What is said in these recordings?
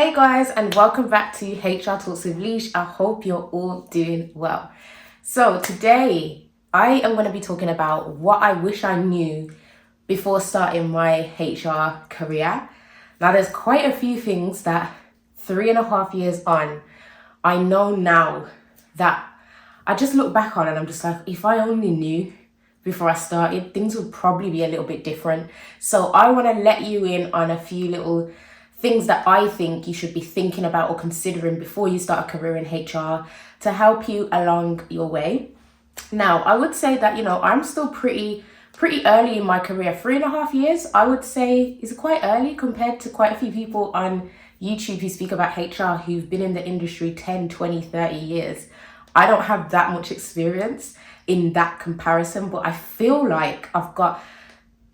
Hey guys, and welcome back to HR Talks with Lish. I hope you're all doing well. So today I am going to be talking about what I wish I knew before starting my HR career. Now there's quite a few things that 3.5 years on, I know now that I just look back on and I'm just like, if I only knew before I started, things would probably be a little bit different. So I want to let you in on a few little things that I think you should be thinking about or considering before you start a career in HR to help you along your way. Now, I would say that, I'm still pretty early in my career. 3.5 years, I would say, is quite early compared to quite a few people on YouTube who speak about HR who've been in the industry 10, 20, 30 years. I don't have that much experience in that comparison, but I feel like I've got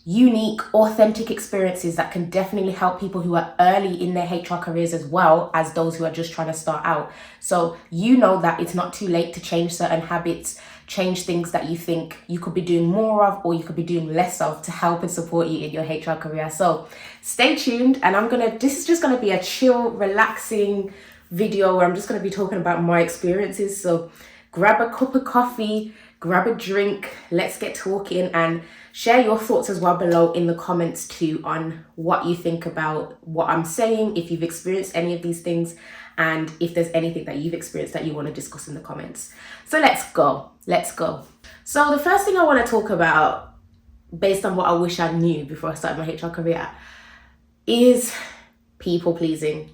unique, authentic experiences that can definitely help people who are early in their HR careers as well as those who are just trying to start out. So you know that it's not too late to change certain habits, change things that you think you could be doing more of or you could be doing less of to help and support you in your HR career. So stay tuned, and this is just gonna be a chill, relaxing video where I'm just gonna be talking about my experiences. So grab a cup of coffee, grab a drink, let's get talking, and share your thoughts as well below in the comments too on what you think about what I'm saying, if you've experienced any of these things, and if there's anything that you've experienced that you want to discuss in the comments. So let's go. So the first thing I want to talk about, based on what I wish I knew before I started my HR career, is people pleasing,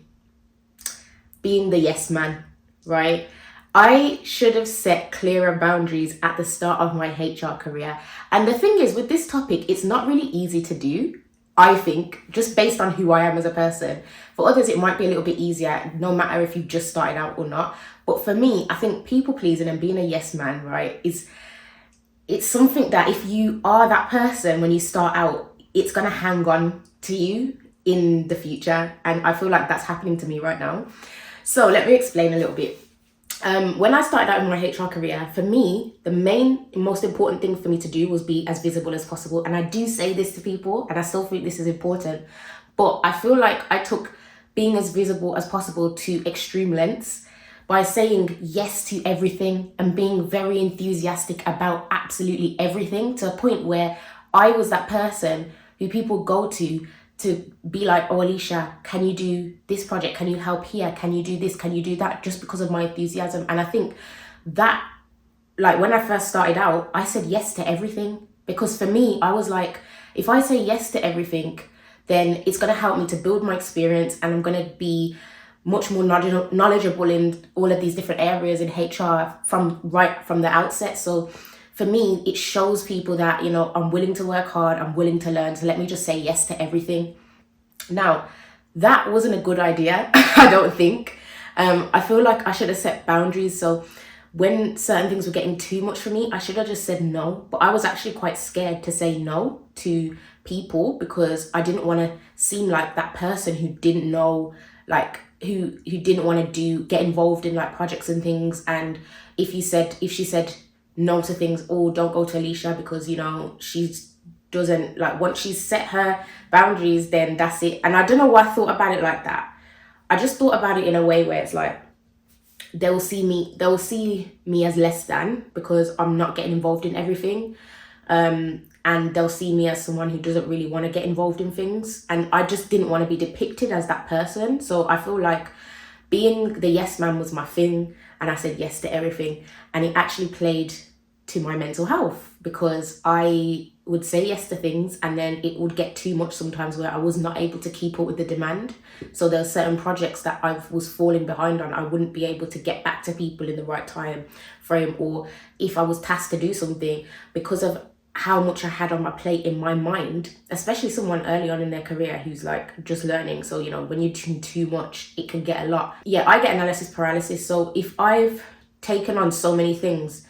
being the yes man, right? I should have set clearer boundaries at the start of my HR career. And the thing is, with this topic, it's not really easy to do, I think, just based on who I am as a person. For others, it might be a little bit easier, no matter if you've just started out or not. But for me, I think people pleasing and being a yes man, right, it's something that if you are that person when you start out, it's going to hang on to you in the future. And I feel like that's happening to me right now. So let me explain a little bit. When I started out in my HR career, for me, the most important thing for me to do was be as visible as possible. And I do say this to people, and I still think this is important, but I feel like I took being as visible as possible to extreme lengths by saying yes to everything and being very enthusiastic about absolutely everything, to a point where I was that person who people go to be like, oh, Alicia, can you do this project? Can you help here? Can you do this? Can you do that? Just because of my enthusiasm. And I think that, like, when I first started out, I said yes to everything, because for me, I was like, if I say yes to everything, then it's going to help me to build my experience, and I'm going to be much more knowledgeable in all of these different areas in HR from the outset. So for me, it shows people that, I'm willing to work hard, I'm willing to learn, so let me just say yes to everything. Now, that wasn't a good idea, I don't think. I feel like I should have set boundaries. So when certain things were getting too much for me, I should have just said no. But I was actually quite scared to say no to people, because I didn't want to seem like that person who didn't know, like, who didn't want to get involved in like projects and things. And if she said no to things, oh, don't go to Alicia because she doesn't, like, once she's set her boundaries, then that's it. And I don't know why I thought about it like that. I just thought about it in a way where it's like they'll see me as less than, because I'm not getting involved in everything, and they'll see me as someone who doesn't really want to get involved in things, and I just didn't want to be depicted as that person. So I feel like being the yes man was my thing, and I said yes to everything, and it actually played to my mental health, because I would say yes to things and then it would get too much sometimes where I was not able to keep up with the demand. So there were certain projects that I was falling behind on. I wouldn't be able to get back to people in the right time frame, or if I was tasked to do something, because of how much I had on my plate in my mind, especially someone early on in their career who's like just learning. So, when you do too much, it can get a lot. Yeah, I get analysis paralysis. So if I've taken on so many things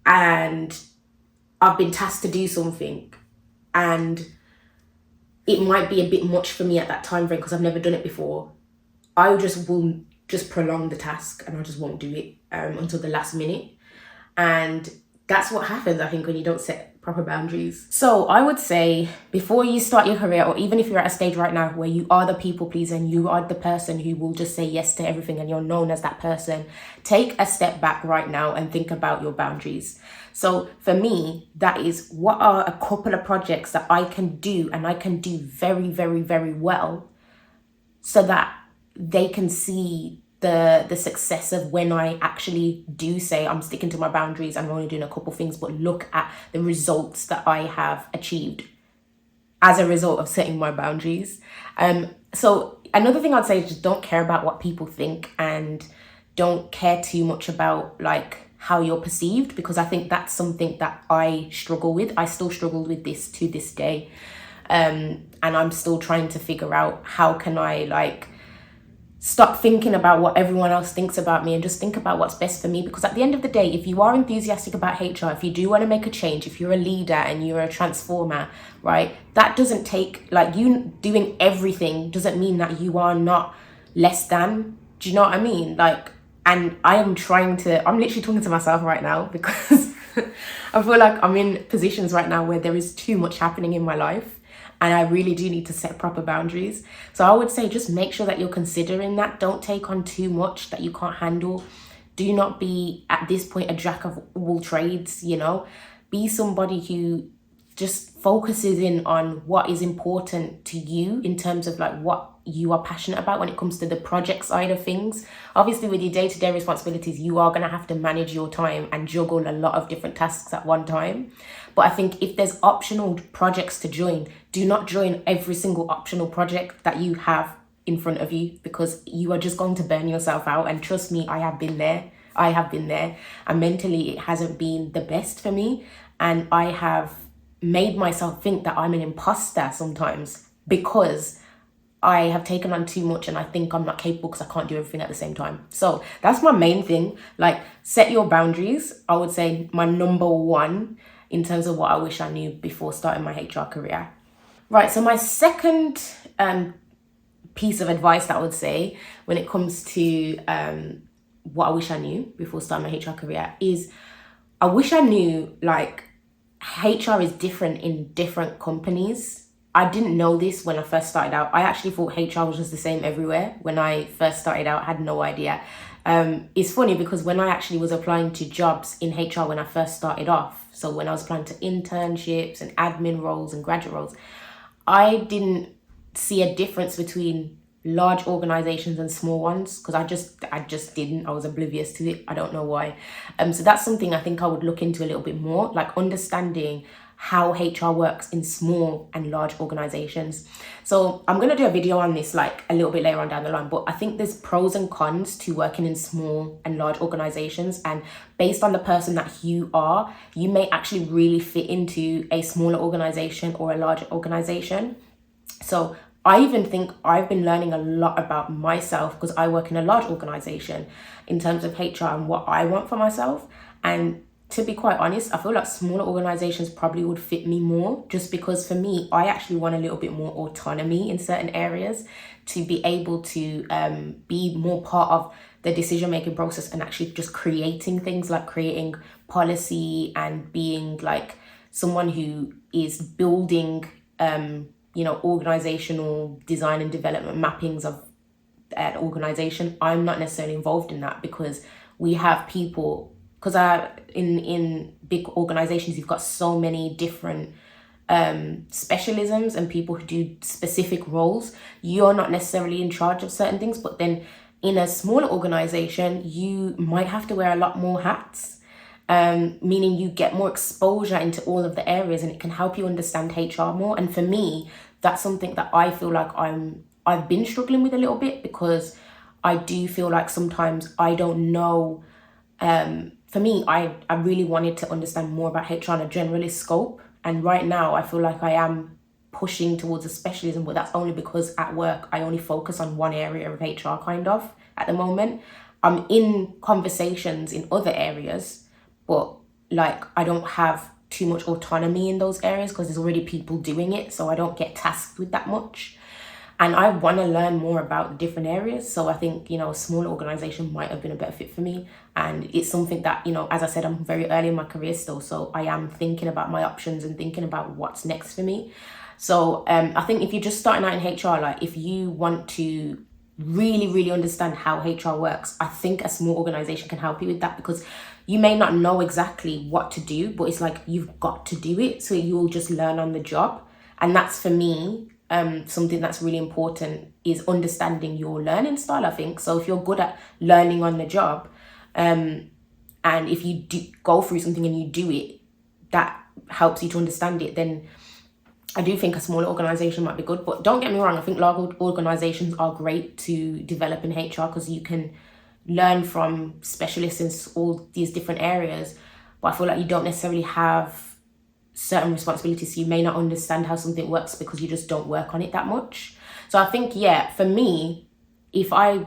and I've been tasked to do something and it might be a bit much for me at that time frame because I've never done it before, I will just prolong the task and I just won't do it until the last minute. And that's what happens, I think, when you don't set proper boundaries. So I would say before you start your career, or even if you're at a stage right now where you are the people pleaser and you are the person who will just say yes to everything and you're known as that person, take a step back right now and think about your boundaries. So for me, that is, what are a couple of projects that I can do and I can do very, very, very well, so that they can see the success of when I actually do say I'm sticking to my boundaries and I'm only doing a couple things, but look at the results that I have achieved as a result of setting my boundaries. So another thing I'd say is just don't care about what people think, and don't care too much about like how you're perceived, because I think that's something that I struggle with. I still struggle with this to this day. And I'm still trying to figure out how can I like stop thinking about what everyone else thinks about me and just think about what's best for me. Because at the end of the day, if you are enthusiastic about HR, if you do want to make a change, if you're a leader and you're a transformer, right, that doesn't take, like, you doing everything doesn't mean that you are not less than. Do you know what I mean? Like, and I'm literally talking to myself right now, because I feel like I'm in positions right now where there is too much happening in my life. And I really do need to set proper boundaries. So I would say just make sure that you're considering that. Don't take on too much that you can't handle. Do not be, at this point, a jack of all trades, you know. Be somebody who just focuses in on what is important to you in terms of like what you are passionate about when it comes to the project side of things. Obviously, with your day-to-day responsibilities, you are going to have to manage your time and juggle a lot of different tasks at one time. But I think if there's optional projects to join, do not join every single optional project that you have in front of you, because you are just going to burn yourself out. And trust me, I have been there. And mentally, it hasn't been the best for me. And I have made myself think that I'm an imposter sometimes, because I have taken on too much and I think I'm not capable because I can't do everything at the same time. So that's my main thing. Like, set your boundaries. I would say my number one in terms of what I wish I knew before starting my HR career. Right, so my second piece of advice that I would say when it comes to what I wish I knew before starting my HR career is, I wish I knew like HR is different in different companies. I didn't know this when I first started out. I actually thought HR was just the same everywhere. When I first started out, I had no idea. It's funny because when I actually was applying to jobs in HR when I first started off, so when I was applying to internships and admin roles and graduate roles, I didn't see a difference between large organizations and small ones, because I just didn't. I was oblivious to it. I don't know why. So that's something I think I would look into a little bit more, like understanding how HR works in small and large organizations. So I'm going to do a video on this like a little bit later on down the line, but I think there's pros and cons to working in small and large organizations, and based on the person that you are, you may actually really fit into a smaller organization or a larger organization. So I even think I've been learning a lot about myself because I work in a large organization in terms of HR and what I want for myself. And to be quite honest, I feel like smaller organizations probably would fit me more, just because for me, I actually want a little bit more autonomy in certain areas to be able to be more part of the decision-making process and actually just creating things, like creating policy and being like someone who is building organizational design and development mappings of an organization. I'm not necessarily involved in that because we have people, because in big organizations, you've got so many different specialisms and people who do specific roles. You're not necessarily in charge of certain things, but then in a smaller organization, you might have to wear a lot more hats. Meaning you get more exposure into all of the areas, and it can help you understand HR more. And for me, that's something that I feel like I've been struggling with a little bit, because I do feel like sometimes I don't know. For me, I really wanted to understand more about HR on a generalist scope. And right now I feel like I am pushing towards a specialism, but that's only because at work I only focus on one area of HR kind of at the moment. I'm in conversations in other areas, but like I don't have too much autonomy in those areas because there's already people doing it, so I don't get tasked with that much. And I want to learn more about different areas. So I think, a small organization might have been a better fit for me. And it's something that, as I said, I'm very early in my career still. So I am thinking about my options and thinking about what's next for me. So I think if you're just starting out in HR, like if you want to really, really understand how HR works, I think a small organization can help you with that, because you may not know exactly what to do, but it's like you've got to do it. So you'll just learn on the job. And that's, for me, something that's really important, is understanding your learning style, I think. So if you're good at learning on the job, and if you do go through something and you do it, that helps you to understand it, then I do think a smaller organization might be good. But don't get me wrong, I think large organizations are great to develop in HR, because you can learn from specialists in all these different areas. But I feel like you don't necessarily have certain responsibilities, so you may not understand how something works because you just don't work on it that much. So I think, for me, if I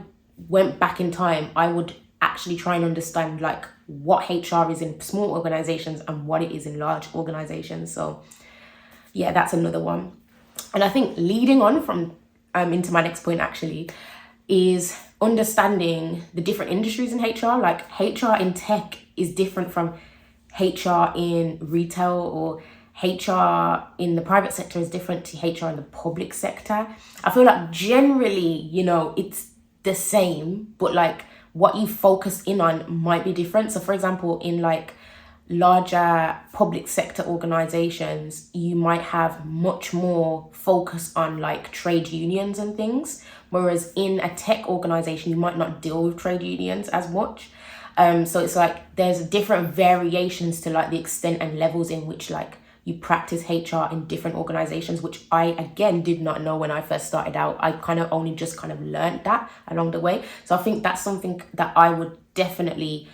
went back in time, I would actually try and understand like what HR is in small organizations and what it is in large organizations. So that's another one. And I think leading on from into my next point actually is understanding the different industries in HR. Like HR in tech is different from HR in retail, or HR in the private sector is different to HR in the public sector. I feel like generally, it's the same, but like what you focus in on might be different. So for example, in like larger public sector organizations, you might have much more focus on like trade unions and things, whereas in a tech organization, you might not deal with trade unions as much. So it's like there's different variations to like the extent and levels in which like you practice HR in different organizations, which I again did not know when I first started out. I kind of only just kind of learned that along the way. So I think that's something that I would definitely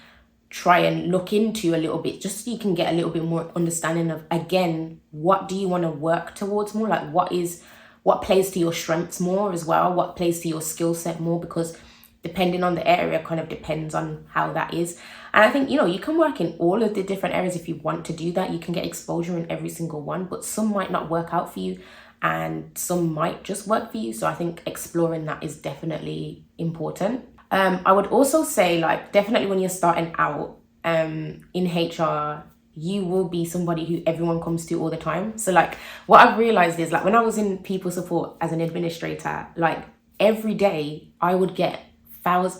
try and look into a little bit, just so you can get a little bit more understanding of, again, what do you want to work towards more? Like what plays to your strengths more as well, what plays to your skill set more, because depending on the area kind of depends on how that is. And I think, you can work in all of the different areas if you want to do that. You can get exposure in every single one, but some might not work out for you and some might just work for you. So I think exploring that is definitely important. I would also say, like, definitely when you're starting out in HR, you will be somebody who everyone comes to all the time. So like what I've realized is, like, when I was in people support as an administrator, like every day I would get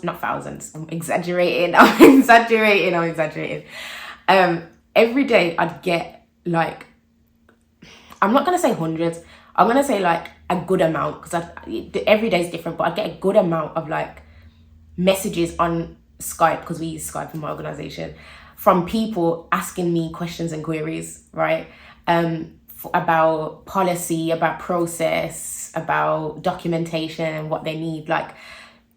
not thousands, I'm exaggerating. Every day I'd get like, I'm not gonna say hundreds, I'm gonna say like a good amount, because every day is different, but I get a good amount of like messages on Skype, because we use Skype in my organization, from people asking me questions and queries, right? About policy, about process, about documentation and what they need. Like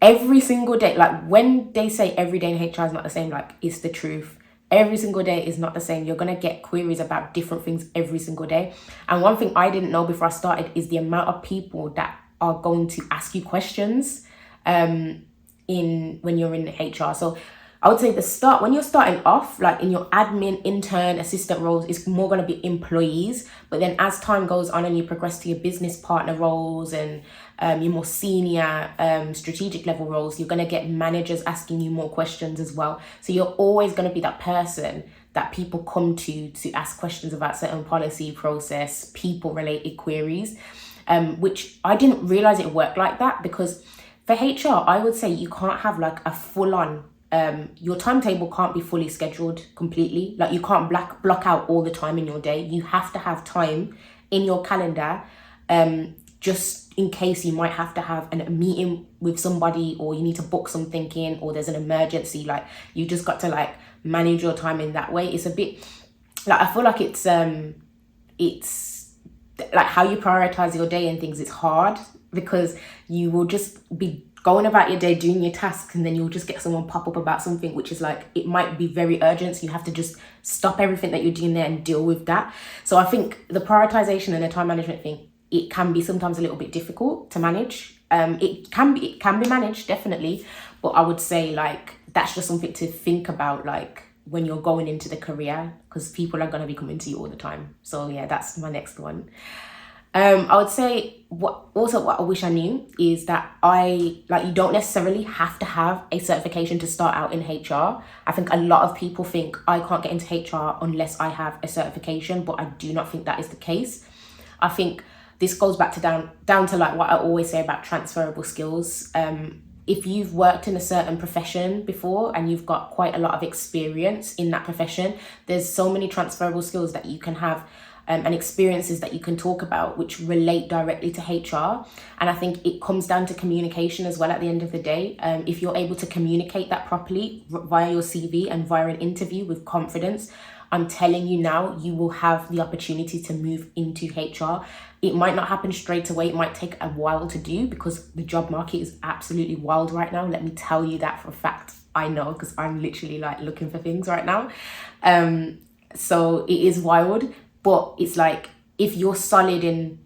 every single day, like when they say every day in HR is not the same, like it's the truth. Every single day is not the same. You're going to get queries about different things every single day. And one thing I didn't know before I started is the amount of people that are going to ask you questions when you're in HR. So I would say when you're starting off, like in your admin, intern, assistant roles, it's more going to be employees. But then as time goes on and you progress to your business partner roles and your more senior strategic level roles, you're going to get managers asking you more questions as well. So you're always going to be that person that people come to ask questions about certain policy, process, people related queries, which I didn't realize it worked like that, because for HR, I would say you can't have like a full on, your timetable can't be fully scheduled completely. Like you can't block out all the time in your day. You have to have time in your calendar, just in case you might have to have a meeting with somebody, or you need to book something in, or there's an emergency. Like you just got to like manage your time in that way. It's a bit like, I feel like it's like how you prioritize your day and things. It's hard because you will just be going about your day doing your tasks, and then you'll just get someone pop up about something which is like, it might be very urgent, so you have to just stop everything that you're doing there and deal with that. So I think the prioritization and the time management thing, it can be sometimes a little bit difficult to manage. It can be managed, definitely, but I would say like that's just something to think about, like when you're going into the career, because people are going to be coming to you all the time. So yeah, that's my next one. I would say what I wish I knew is that you don't necessarily have to have a certification to start out in HR. I think a lot of people think I can't get into HR unless I have a certification, but I do not think that is the case. I think this goes back to down to like what I always say about transferable skills. If you've worked in a certain profession before and you've got quite a lot of experience in that profession, there's so many transferable skills that you can have and experiences that you can talk about which relate directly to HR. And I think it comes down to communication as well at the end of the day. If you're able to communicate that properly via your CV and via an interview with confidence, I'm telling you now, you will have the opportunity to move into HR. It might not happen straight away. It might take a while to do because the job market is absolutely wild right now. Let me tell you that for a fact. I know because I'm literally like looking for things right now. So it is wild, but it's like if you're solid in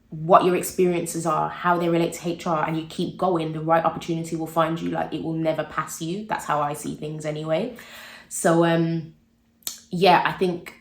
what your experiences are, how they relate to HR, and you keep going, the right opportunity will find you. Like it will never pass you. That's how I see things anyway. So yeah, I think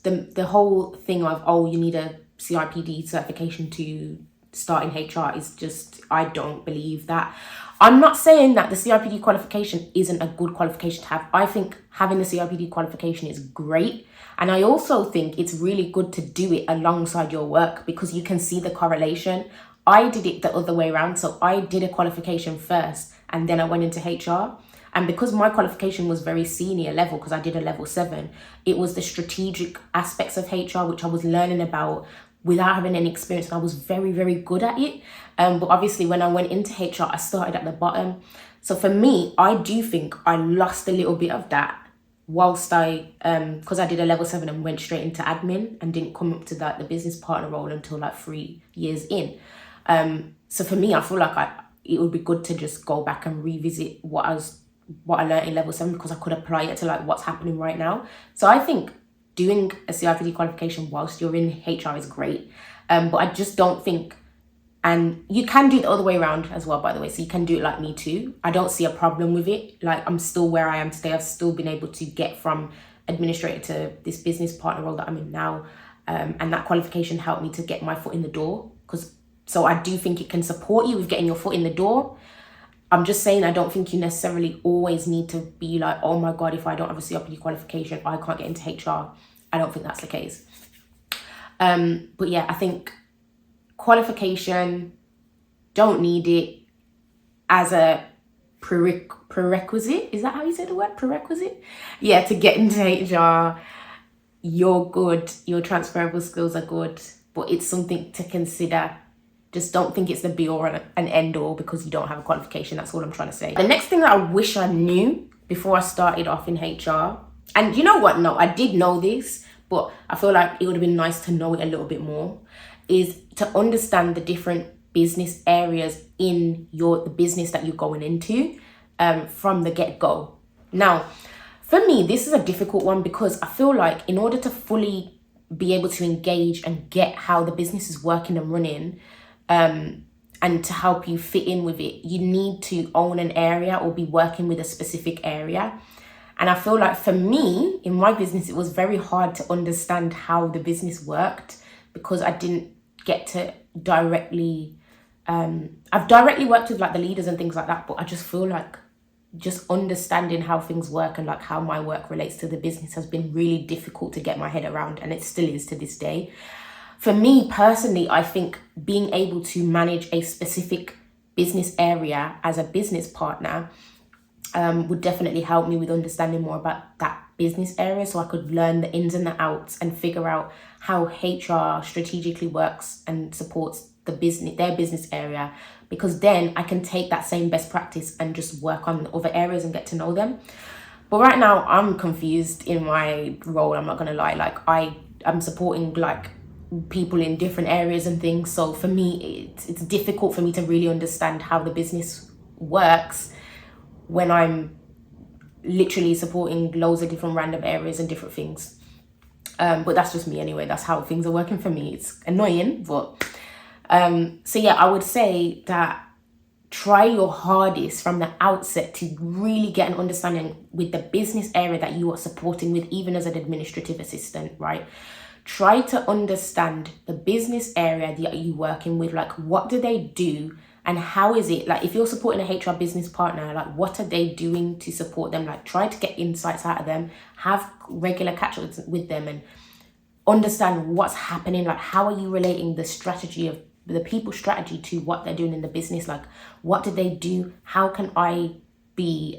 the whole thing of, you need a CIPD certification to start in HR is just, I don't believe that. I'm not saying that the CIPD qualification isn't a good qualification to have. I think having the CIPD qualification is great. And I also think it's really good to do it alongside your work because you can see the correlation. I did it the other way around. So I did a qualification first and then I went into HR. And because my qualification was very senior level, because I did a level 7, it was the strategic aspects of HR, which I was learning about without having any experience. And I was very, very good at it. But obviously when I went into HR, I started at the bottom. So for me, I do think I lost a little bit of that whilst because I did a level 7 and went straight into admin and didn't come up to the business partner role until like 3 years in. So for me, I feel like it would be good to just go back and revisit what I learned in level 7 because I could apply it to like what's happening right now. So I think doing a CIPD qualification whilst you're in HR is great. But I just don't think, and you can do it the other way around as well, by the way. So you can do it like me too. I don't see a problem with it. Like I'm still where I am today. I've still been able to get from administrator to this business partner role that I'm in now. And that qualification helped me to get my foot in the door. So I do think it can support you with getting your foot in the door. I'm just saying I don't think you necessarily always need to be like, oh my God, if I don't have a CIPD qualification, I can't get into HR. I don't think that's the case. But yeah, I think qualification, don't need it as a prerequisite. Is that how you say the word? Prerequisite? Yeah, to get into HR, you're good. Your transferable skills are good, but it's something to consider. Just don't think it's the be all and end all because you don't have a qualification. That's all I'm trying to say. The next thing that I wish I knew before I started off in HR, and you know what? No, I did know this, but I feel like it would have been nice to know it a little bit more, is to understand the different business areas in the business that you're going into from the get-go. Now, for me, this is a difficult one because I feel like in order to fully be able to engage and get how the business is working and running, and to help you fit in with it, you need to own an area or be working with a specific area. And I feel like for me, in my business, it was very hard to understand how the business worked because I didn't get to directly, I've directly worked with like the leaders and things like that, but I just feel like just understanding how things work and like how my work relates to the business has been really difficult to get my head around, and it still is to this day. For me personally, I think being able to manage a specific business area as a business partner would definitely help me with understanding more about that business area so I could learn the ins and the outs and figure out how HR strategically works and supports their business area, because then I can take that same best practice and just work on other areas and get to know them. But right now I'm confused in my role, I'm not gonna lie. Like I'm supporting like people in different areas and things, so for me it's difficult for me to really understand how the business works when I'm literally supporting loads of different random areas and different things. But that's just me anyway. That's how things are working for me. It's annoying, but so yeah, I would say that try your hardest from the outset to really get an understanding with the business area that you are supporting with, even as an administrative assistant, right? try to understand the business area that you're working with. Like, what do they do? And how is it, like, if you're supporting a HR business partner, like, what are they doing to support them? Like, try to get insights out of them, have regular catch-ups with them, and understand what's happening. Like, how are you relating the strategy of the people strategy to what they're doing in the business? Like, what do they do? How can I be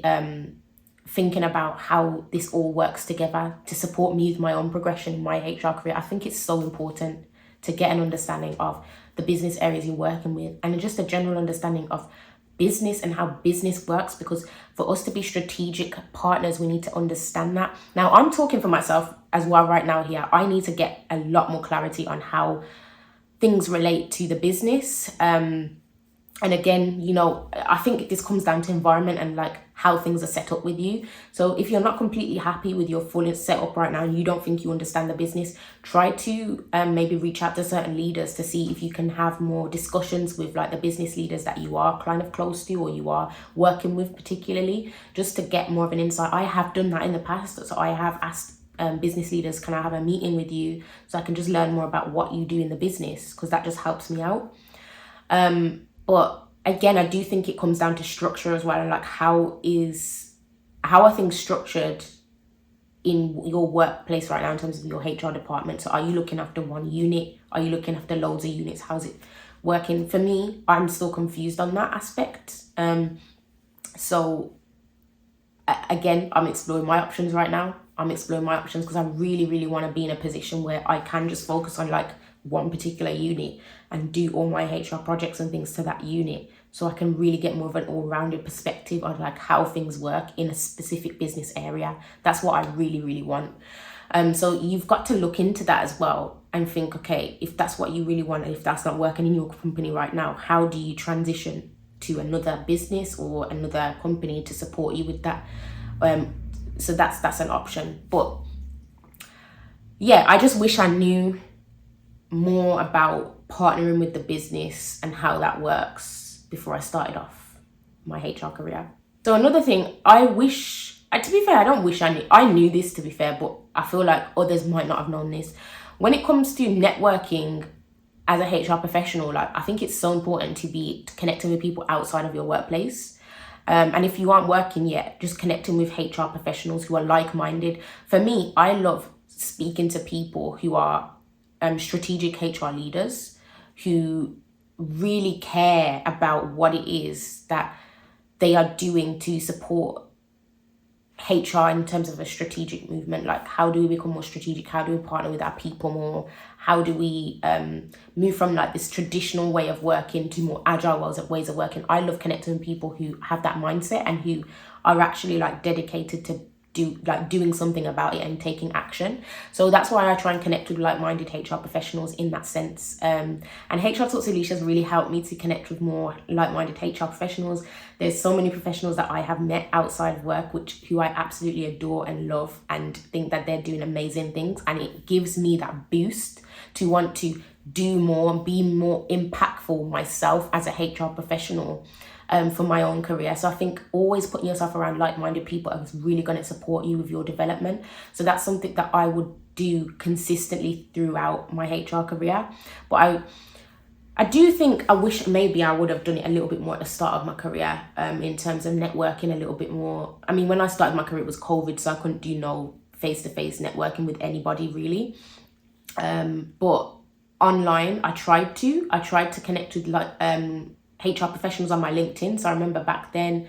thinking about how this all works together to support me with my own progression in my HR career? I think it's so important to get an understanding of the business areas you're working with, and just a general understanding of business and how business works, because for us to be strategic partners, we need to understand that. Now, I'm talking for myself as well right now here. I need to get a lot more clarity on how things relate to the business. And again, you know, I think this comes down to environment and like how things are set up with you. So if you're not completely happy with your full setup right now and you don't think you understand the business, try to maybe reach out to certain leaders to see if you can have more discussions with like the business leaders that you are kind of close to or you are working with particularly, just to get more of an insight. I have done that in the past. So I have asked business leaders, can I have a meeting with you so I can just learn more about what you do in the business, because that just helps me out. But again, I do think it comes down to structure as well, and like how are things structured in your workplace right now in terms of your HR department? So are you looking after one unit? Are you looking after loads of units? How's it working? For me, I'm still confused on that aspect. So again, I'm exploring my options right now. I'm exploring my options because I really, really want to be in a position where I can just focus on like one particular unit and do all my HR projects and things to that unit, so I can really get more of an all-rounded perspective on like how things work in a specific business area. That's what I really, really want. So you've got to look into that as well and think, okay, if that's what you really want, and if that's not working in your company right now, how do you transition to another business or another company to support you with that? So that's an option. But yeah, I just wish I knew more about partnering with the business and how that works before I started off my HR career. So another thing, I wish, to be fair, I don't wish I knew this, to be fair, but I feel like others might not have known this. When it comes to networking as a HR professional, like, I think it's so important to be connecting with people outside of your workplace. And if you aren't working yet, just connecting with HR professionals who are like-minded. For me, I love speaking to people who are strategic HR leaders who really care about what it is that they are doing to support HR in terms of a strategic movement. Like, how do we become more strategic? How do we partner with our people more? How do we move from like this traditional way of working to more agile ways of working? I love connecting with people who have that mindset and who are actually like dedicated to doing something about it and taking action. So that's why I try and connect with like-minded HR professionals in that sense. And HR Talks with Lish has really helped me to connect with more like-minded HR professionals. There's so many professionals that I have met outside of work who I absolutely adore and love and think that they're doing amazing things, and it gives me that boost to want to do more and be more impactful myself as a HR professional for my own career. So I think always putting yourself around like-minded people is really going to support you with your development. So that's something that I would do consistently throughout my HR career. But I do think I wish maybe I would have done it a little bit more at the start of my career, in terms of networking a little bit more. I mean, when I started my career, it was COVID, so I couldn't do no face-to-face networking with anybody really. But online, I tried to connect with like HR professionals on my LinkedIn. So I remember back then,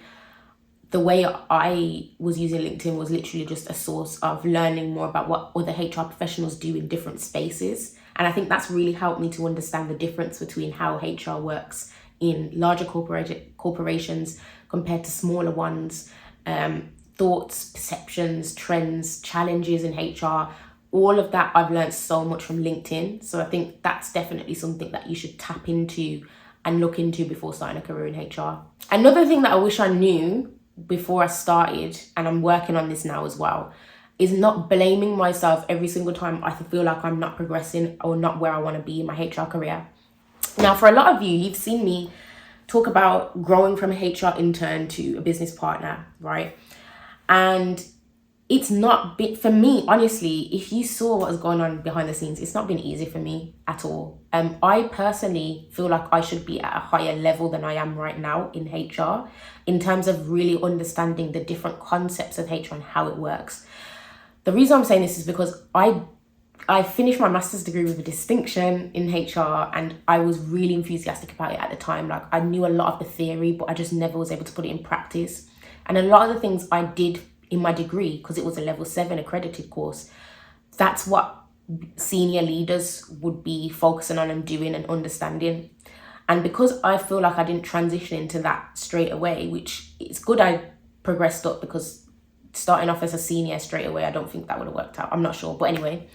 the way I was using LinkedIn was literally just a source of learning more about what other HR professionals do in different spaces. And I think that's really helped me to understand the difference between how HR works in larger corporations compared to smaller ones, thoughts, perceptions, trends, challenges in HR. All of that I've learned so much from LinkedIn. So I think that's definitely something that you should tap into and look into before starting a career in HR. Another thing that I wish I knew before I started, and I'm working on this now as well, is not blaming myself every single time I feel like I'm not progressing or not where I want to be in my HR career. Now, for a lot of you, you've seen me talk about growing from a HR intern to a business partner, right? And it's not been, for me, honestly, if you saw what was going on behind the scenes, it's not been easy for me at all. I personally feel like I should be at a higher level than I am right now in HR, in terms of really understanding the different concepts of HR and how it works. The reason I'm saying this is because I finished my master's degree with a distinction in HR, and I was really enthusiastic about it at the time. Like, I knew a lot of the theory, but I just never was able to put it in practice. And a lot of the things I did in my degree, because it was a level 7 accredited course, that's what senior leaders would be focusing on and doing and understanding. And because I feel like I didn't transition into that straight away, which it's good I progressed up, because starting off as a senior straight away, I don't think that would have worked out. I'm not sure. But anyway,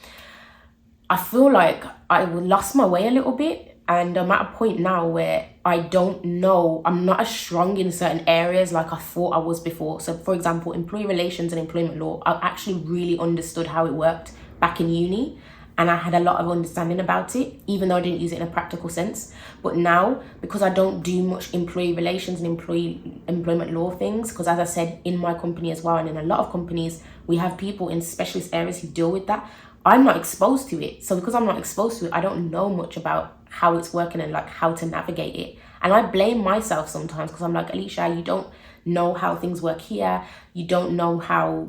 I feel like I lost my way a little bit. And I'm at a point now where I don't know, I'm not as strong in certain areas like I thought I was before. So for example, employee relations and employment law, I actually really understood how it worked back in uni. And I had a lot of understanding about it, even though I didn't use it in a practical sense. But now, because I don't do much employee relations and employment law things, because as I said, in my company as well, and in a lot of companies, we have people in specialist areas who deal with that. I'm not exposed to it. So because I'm not exposed to it, I don't know much about how it's working and like how to navigate it. And I blame myself sometimes, because I'm like, Alicia, you don't know how things work here. You don't know how,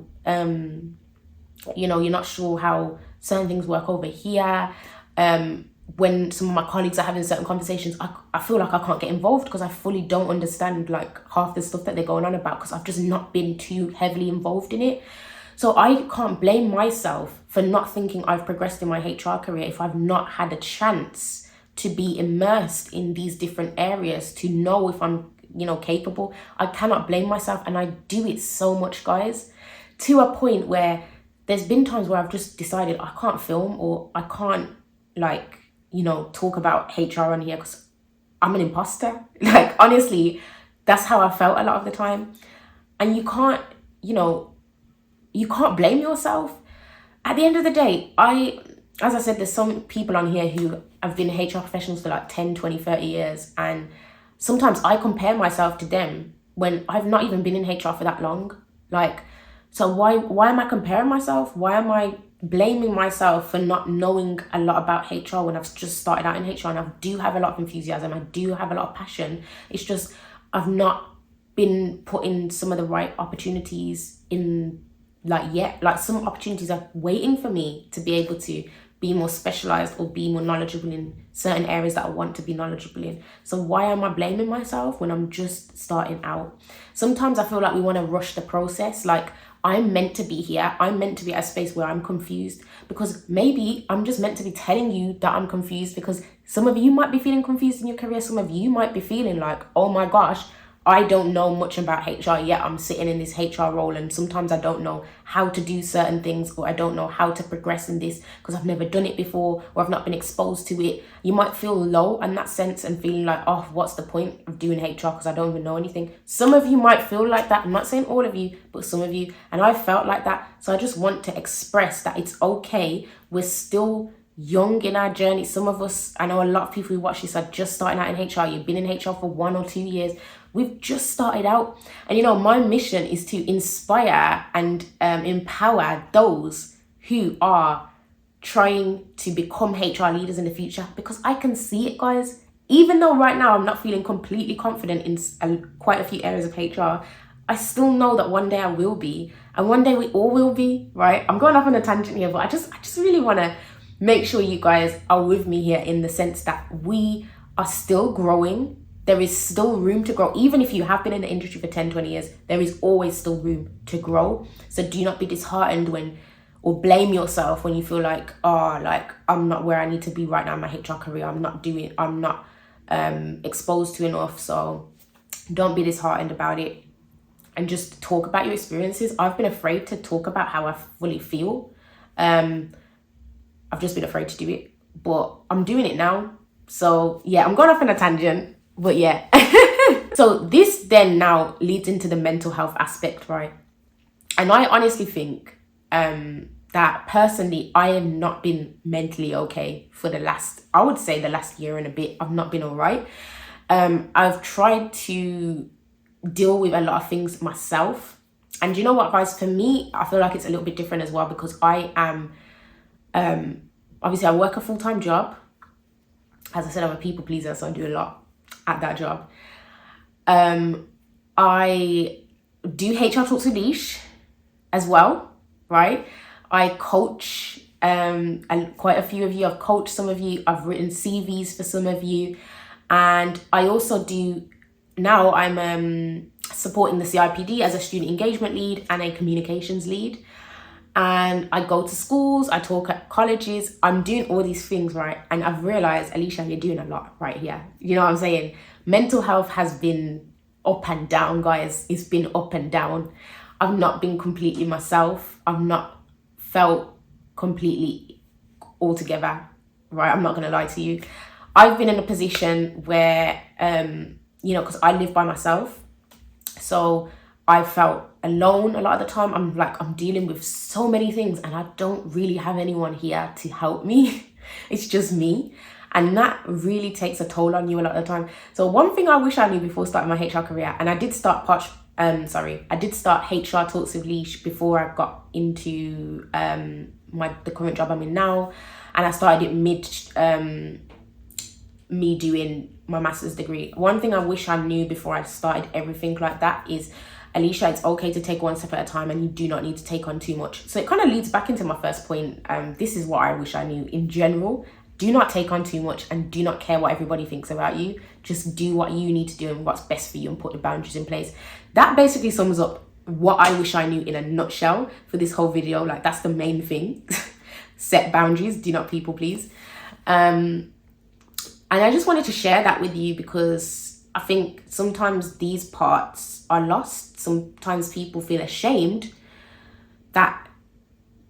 you're not sure how certain things work over here. When some of my colleagues are having certain conversations, I feel like I can't get involved, because I fully don't understand like half the stuff that they're going on about, because I've just not been too heavily involved in it. So I can't blame myself for not thinking I've progressed in my HR career if I've not had a chance to be immersed in these different areas to know if I'm, capable. I cannot blame myself, and I do it so much, guys, to a point where there's been times where I've just decided I can't film, or I can't talk about HR on here because I'm an imposter. Like, honestly, that's how I felt a lot of the time. And you can't blame yourself. At the end of the day, as I said, there's some people on here who have been HR professionals for like 10, 20, 30 years. And sometimes I compare myself to them when I've not even been in HR for that long. So why am I comparing myself? Why am I blaming myself for not knowing a lot about HR when I've just started out in HR, and I do have a lot of enthusiasm, I do have a lot of passion. It's just I've not been put in some of the right opportunities in yet. Like, some opportunities are waiting for me to be able to be more specialized or be more knowledgeable in certain areas that I want to be knowledgeable in. So why am I blaming myself when I'm just starting out? Sometimes I feel like we want to rush the process. Like, I'm meant to be here. I'm meant to be at a space where I'm confused, because maybe I'm just meant to be telling you that I'm confused, because some of you might be feeling confused in your career. Some of you might be feeling like, oh my gosh, I don't know much about HR yet. I'm sitting in this HR role, and sometimes I don't know how to do certain things, or I don't know how to progress in this because I've never done it before, or I've not been exposed to it. You might feel low in that sense and feeling like, oh, what's the point of doing HR because I don't even know anything. Some of you might feel like that. I'm not saying all of you, but some of you. And I felt like that. So I just want to express that it's okay. We're still young in our journey. Some of us, I know a lot of people who watch this are just starting out in HR. You've been in HR for 1 or 2 years. We've just started out. And my mission is to inspire and empower those who are trying to become HR leaders in the future, because I can see it, guys. Even though right now I'm not feeling completely confident in quite a few areas of HR, I still know that one day I will be, and one day we all will be, right? I'm going off on a tangent here, but I just really want to make sure you guys are with me here, in the sense that we are still growing. There is still room to grow. Even if you have been in the industry for 10, 20 years, there is always still room to grow. So do not be disheartened or blame yourself when you feel like, I'm not where I need to be right now in my HR career. I'm not exposed to enough. So don't be disheartened about it, and just talk about your experiences. I've been afraid to talk about how I fully feel. I've just been afraid to do it, but I'm doing it now. So yeah, I'm going off on a tangent, but yeah. So this then now leads into the mental health aspect, right? And I honestly think that personally, I have not been mentally okay for the last year and a bit. I've not been all right. I've tried to deal with a lot of things myself, And you know what, guys, for me, I feel like it's a little bit different as well, because I am, obviously I work a full-time job. As I said, I'm a people pleaser, so I do a lot at that job. I do HR Talks with Lish as well, right? I coach and quite a few of you. I've coached some of you. I've written CVs for some of you. And I also do, now I'm supporting the CIPD as a student engagement lead and a communications lead. And I go to schools, I talk at colleges, I'm doing all these things, right? And I've realized, Alicia, you're doing a lot right here. You know what I'm saying? Mental health has been up and down, guys. It's been up and down. I've not been completely myself. I've not felt completely all together, right? I'm not gonna lie to you. I've been in a position where, you know, because I live by myself, so I felt alone a lot of the time. I'm dealing with so many things and I don't really have anyone here to help me. It's just me. And that really takes a toll on you a lot of the time. So one thing I wish I knew before starting my HR career, and I did start I did start HR Talks with Lish before I got into the current job I'm in now. And I started it mid me doing my master's degree. One thing I wish I knew before I started everything like that is, Alicia, it's okay to take one step at a time and you do not need to take on too much. So it kind of leads back into my first point. This is what I wish I knew in general. Do not take on too much and do not care what everybody thinks about you. Just do what you need to do and what's best for you and put the boundaries in place. That basically sums up what I wish I knew in a nutshell for this whole video. Like, that's the main thing. Set boundaries, do not people please. And I just wanted to share that with you because I think sometimes these parts are lost. Sometimes people feel ashamed that,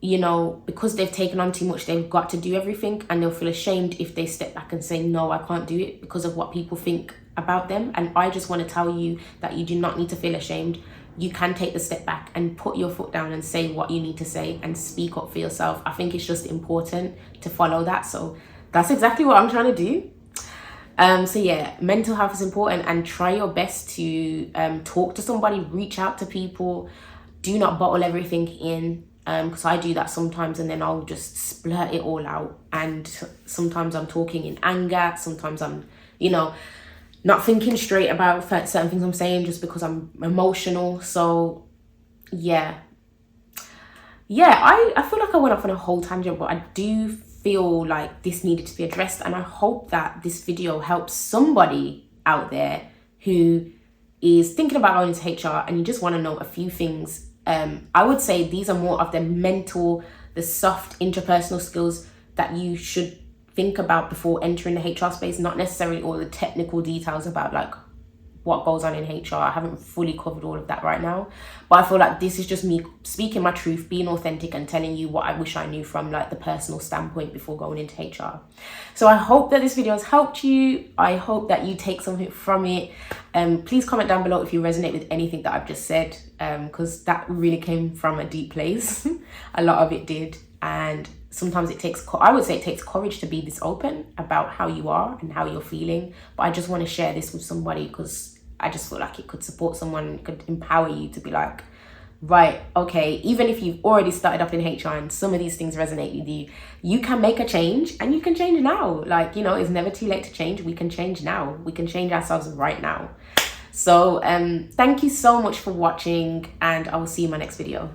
you know, because they've taken on too much, they've got to do everything, and they'll feel ashamed if they step back and say, no, I can't do it because of what people think about them. And I just want to tell you that you do not need to feel ashamed. You can take the step back and put your foot down and say what you need to say and speak up for yourself. I think it's just important to follow that. So that's exactly what I'm trying to do. So yeah, mental health is important, and try your best to talk to somebody, reach out to people. Do not bottle everything in, because I do that sometimes, and then I'll just splurt it all out. And sometimes I'm talking in anger, sometimes I'm, you know, not thinking straight about certain things I'm saying just because I'm emotional. So yeah, I feel like I went off on a whole tangent, but I do feel like this needed to be addressed, and I hope that this video helps somebody out there who is thinking about going into HR and you just want to know a few things. I would say these are more of the soft interpersonal skills that you should think about before entering the HR space, not necessarily all the technical details about like what goes on in HR. I haven't fully covered all of that right now, but I feel like this is just me speaking my truth, being authentic, and telling you what I wish I knew from like the personal standpoint before going into HR. So I hope that this video has helped you. I hope that you take something from it. Please comment down below if you resonate with anything that I've just said, because that really came from a deep place. A lot of it did. And sometimes I would say it takes courage to be this open about how you are and how you're feeling. But I just want to share this with somebody because I just feel like it could support someone, it could empower you to be like, right, okay, even if you've already started up in HR and some of these things resonate with you, you can make a change, and you can change now. Like, you know, it's never too late to change. We can change now. We can change ourselves right now. So thank you so much for watching, and I will see you in my next video.